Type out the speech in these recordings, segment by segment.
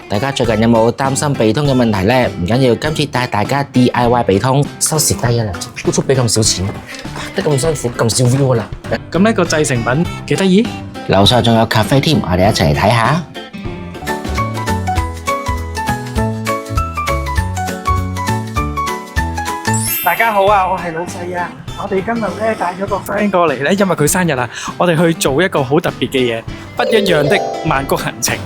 大家最近有冇擔心鼻通嘅問題呢？唔緊要，今次帶大家 DIY 鼻通，收蝕低啦，YouTube 俾咁少錢，得咁辛苦，咁少 view 啦。咁呢個製成品幾得意？樓上仲有咖啡添，我哋一齊嚟睇下。大家好啊，我係老細啊。我哋今日咧帶咗個 friend 過嚟咧，因為佢生日啊，我哋去做一個好特別嘅嘢，不一樣的曼谷行程。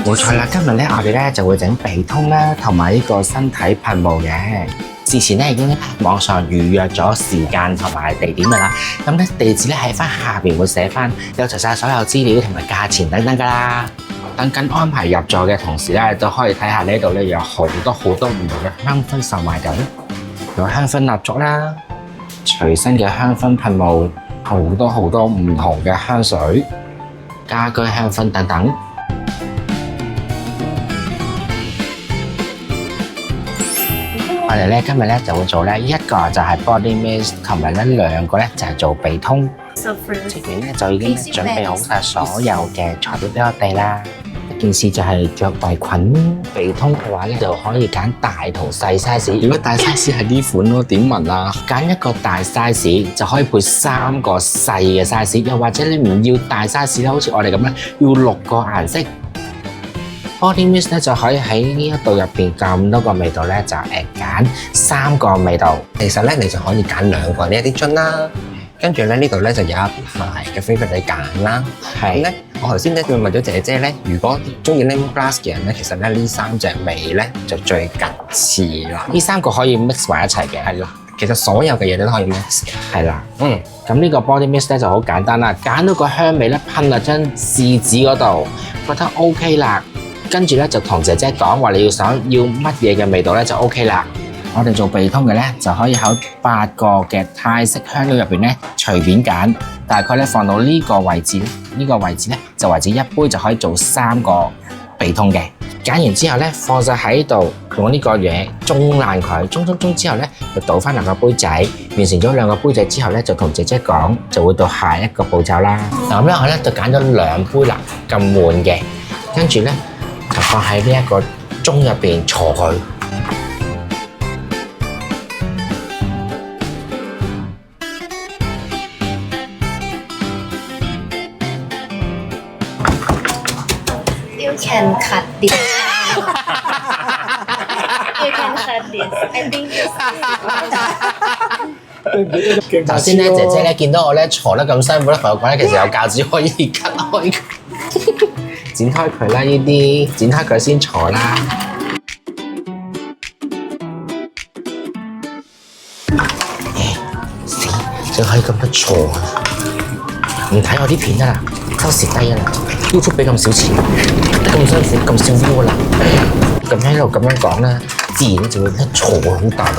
冇錯啦，今日咧我哋咧就會整鼻通啦，同埋呢個身體噴霧嘅。之前咧已經網上預約咗時間同埋地點噶啦，咁咧地址咧喺翻下邊會寫翻，有齊晒所有資料同埋價錢等等噶啦。等緊安排入座嘅同時咧，都可以睇下呢度咧有好多唔同嘅香薰售賣緊，有香薰蠟燭啦，隨身嘅香薰噴霧，好多唔同嘅香水、家居香薰等等。我哋咧今日咧就會做咧一個就係 body mist， 同埋咧兩個咧就係做鼻通。前面咧就已經準備好晒所有嘅材料俾我哋啦。一件事就係着圍裙鼻通嘅話咧，就可以揀大同細 size。如果大 size 係呢款咯，點紋啊？揀一個大 size 就可以配3個細嘅 size， 又或者你唔要大 size 咧，好似我哋咁咧，要6個顏色。Body mist 咧就可以喺呢一度入邊咁多個味道咧，就揀3個味道。其實咧你就可以揀2個呢一啲樽啦。跟住咧呢度咧就有一排嘅 favourite 你揀啦。係。咁咧我頭先咧就問咗姐姐咧，如果中意 lemongrass 嘅人咧，其實咧呢3隻味咧就最近似啦。呢3個可以 mix 埋一齊嘅。係啦。其實所有嘅嘢都可以 mix。係啦。咁呢個 body mist 咧就好簡單啦，揀到個香味咧噴落張試紙嗰度，覺得 OK 啦。跟住咧就同姐姐講話，你想要乜嘢嘅味道咧就 OK 啦。我哋做鼻通嘅咧就可以喺8個嘅泰式香料入邊咧隨便揀，大概咧放到呢個位置，呢個位置咧就為止一杯就可以做3個鼻通嘅。揀完之後咧放晒喺度，用呢個嘢中爛佢，中之後咧就倒翻2個杯仔，完成咗2個杯仔之後咧就同姐姐講，就會到下一個步驟啦。嗱咁咧我咧就揀咗2杯啦，咁滿嘅，跟住咧就放喺呢一個盅入邊坐佢。You can cut this. You can cut this. I think this. 頭先咧，姐姐咧見到我咧坐得咁辛苦咧，同我講咧，其實有鉸剪可以 cut 開佢，剪開佢啦，呢啲剪開佢先坐啦。死，仲可以咁多坐啊！唔睇我啲片得啦，收蝕低啦。YouTube 俾咁少錢，得咁辛苦，咁少 view 啦。咁喺度咁樣講啦，自然就會一坐好大力。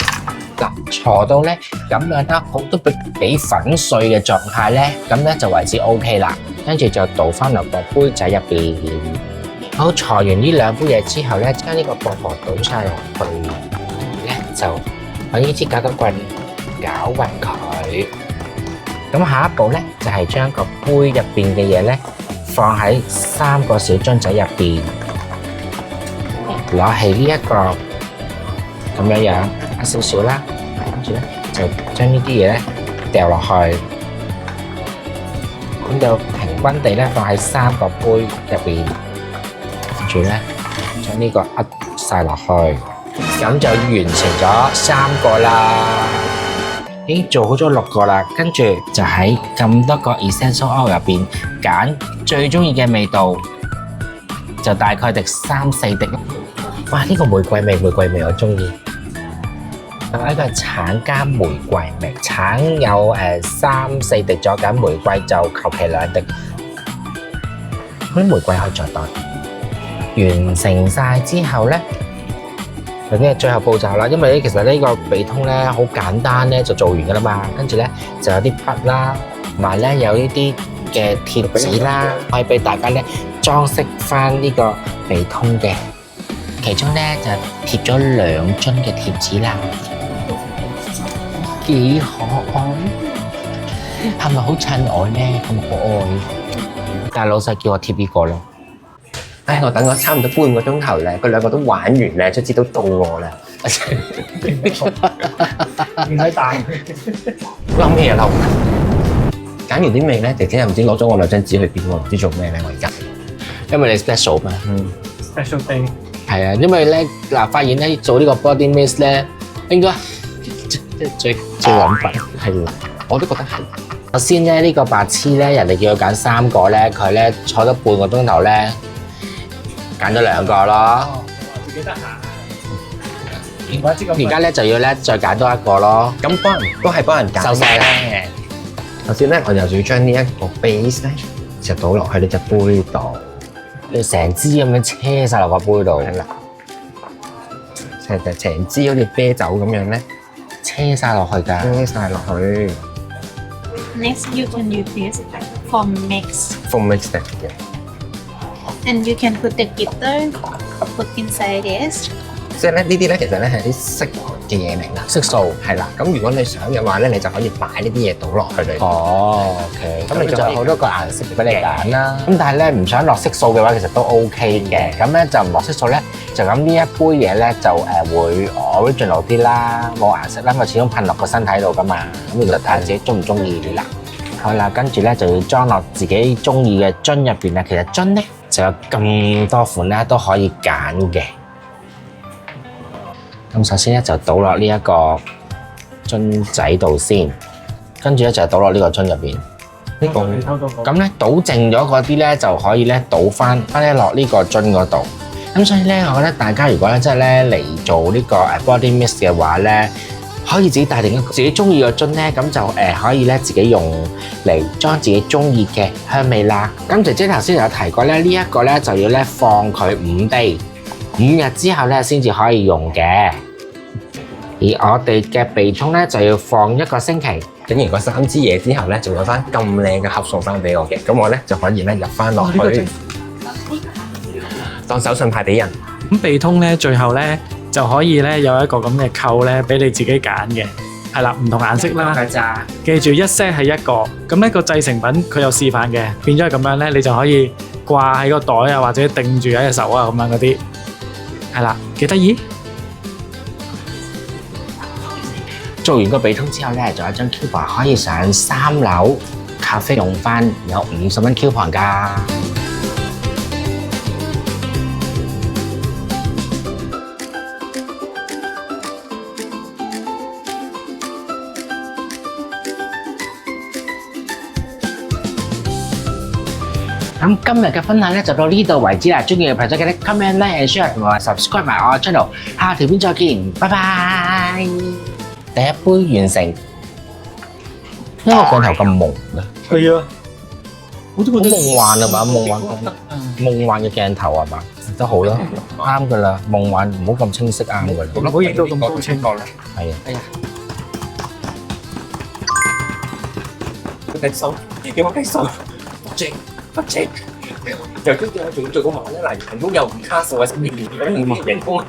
嗱，坐到咧咁樣啦，好都俾粉碎嘅狀態咧，咁咧就為之 OK 啦。跟住就倒翻落個杯仔入邊。好，坐完呢2杯嘢之後咧，將呢個薄荷倒晒落去，咧就揾呢支攪攪棍攪勻佢。咁下一步咧就係將個杯入邊嘅嘢咧放喺3個小樽仔入邊，攞起呢一個咁樣一少少啦，跟住咧就將呢啲嘢咧掉落去，咁就平均地咧放喺3個杯入邊，跟住咧將呢個壓晒落去，咁就完成咗3個啦。已經做好咗6個啦，跟住就喺咁多個 essential oil 入邊揀最中意嘅味道，就大概滴3-4滴咯。哇！呢個玫瑰味我中意。呢個係橙加玫瑰味，橙有3-4滴咗，咁玫瑰就求其2滴。嗰啲玫瑰可以再多。完成晒之後咧，咁呢係最後步驟啦，因為咧其實呢個鼻通咧好簡單咧就做完噶啦嘛，跟住咧就有啲筆啦，同埋咧有呢啲嘅貼紙啦，可以俾大家咧裝飾翻呢個鼻通嘅。其中咧就貼咗2樽嘅貼紙啦，幾可愛。係咪好襯我咧？咁可愛，但係老細叫我貼呢個咯。唉，我等咗差唔多半個鐘頭咧，佢兩個都玩完咧，卒之都到我啦。唔使彈。諗咩嘢嬲？揀完啲味咧，姐姐又唔知攞咗我兩張紙去邊喎，唔知做咩咧我而家。因為你 special 嘛。Special day。係啊，因為咧嗱，發現咧做呢個 body mist 咧，應該最穩陣係啦，我都覺得係。首先咧，呢個白痴咧，人哋叫佢揀3個咧，佢咧坐咗半個鐘頭咧，揀咗2個咯。自己得閒。而家咧就要咧再揀多1個咯。咁都係幫人揀。收晒咧。首先咧，我就要將呢一個 base 咧，就倒落去呢隻杯度。你成支咁樣車晒落個杯度。係啦，成支好似啤酒咁樣咧，車晒落去㗎。車晒落去。Next, you can use this for mix, Full mix 嘅。and you can put the glitter, put inside this. 即係咧呢啲咧，其實咧係啲色嘅嘢嚟㗎。色素。係啦，咁如果你想嘅話咧，你就可以擺呢啲嘢倒落去裏邊。哦，OK，咁你就咁你就有好多個顏色俾你揀啦。咁但係咧唔想落色素嘅話，其實都 OK 嘅。咁咧就唔落色素咧，就咁呢一杯嘢咧就會 original 啲啦，冇顏色啦，因為始終噴落個身體度㗎嘛。咁其實睇下自己中唔中意啦。好啦，跟住咧就要裝落自己中意嘅樽入邊啦。其實樽咧就有咁多款咧都可以揀嘅。咁首先咧就倒落呢一個樽仔度先，跟住咧就倒落呢個樽入邊。呢個咁咧倒剩咗嗰啲咧就可以咧倒翻咧落呢個樽嗰度。咁所以咧，我覺得大家如果咧真係咧嚟做呢個body mist 嘅話咧，可以自己帶定一個自己中意嘅樽咧，咁就可以咧自己用嚟裝自己中意嘅香味啦。咁姐姐頭先有提過咧，呢一個咧就要咧放佢5 day。5日之後咧先至可以用嘅，而我哋嘅鼻通咧就要放1個星期。整完嗰3支嘢之後咧，仲有翻咁靚嘅盒送翻俾我嘅，咁我咧就可以咧入翻落去，當手信派俾人。咁鼻通咧，最後咧就可以咧有一個咁嘅扣咧，俾你自己揀嘅，係啦，唔同顏色啦。咋？記住一 set 係1個，咁呢個製成品佢有示範嘅，變咗係咁樣咧，你就可以掛喺個袋啊，或者定住喺隻手啊咁樣嗰啲。係啦，幾得意！做完個鼻通之後咧，仲有一張 coupon 可以上3樓咖啡用翻，有50蚊 coupon 㗎。咁今日嘅分享咧就到呢度為止啦。中意嘅朋友記得 comment、like and share 同埋 subscribe 埋我嘅 channel。下條片再見，拜拜。第一杯完成，因為個鏡頭咁朦嘅，係啊，我都好覺得夢幻啊嘛，夢幻嘅鏡頭係嘛，都好啦，啱噶啦，夢幻唔好咁清晰啱噶啦，唔好影到咁高清啦。係啊。隻手，叫我隻手，不正，又跟住我仲要做個馬咧，嗱，人工又唔卡數啊，人工，人工啊！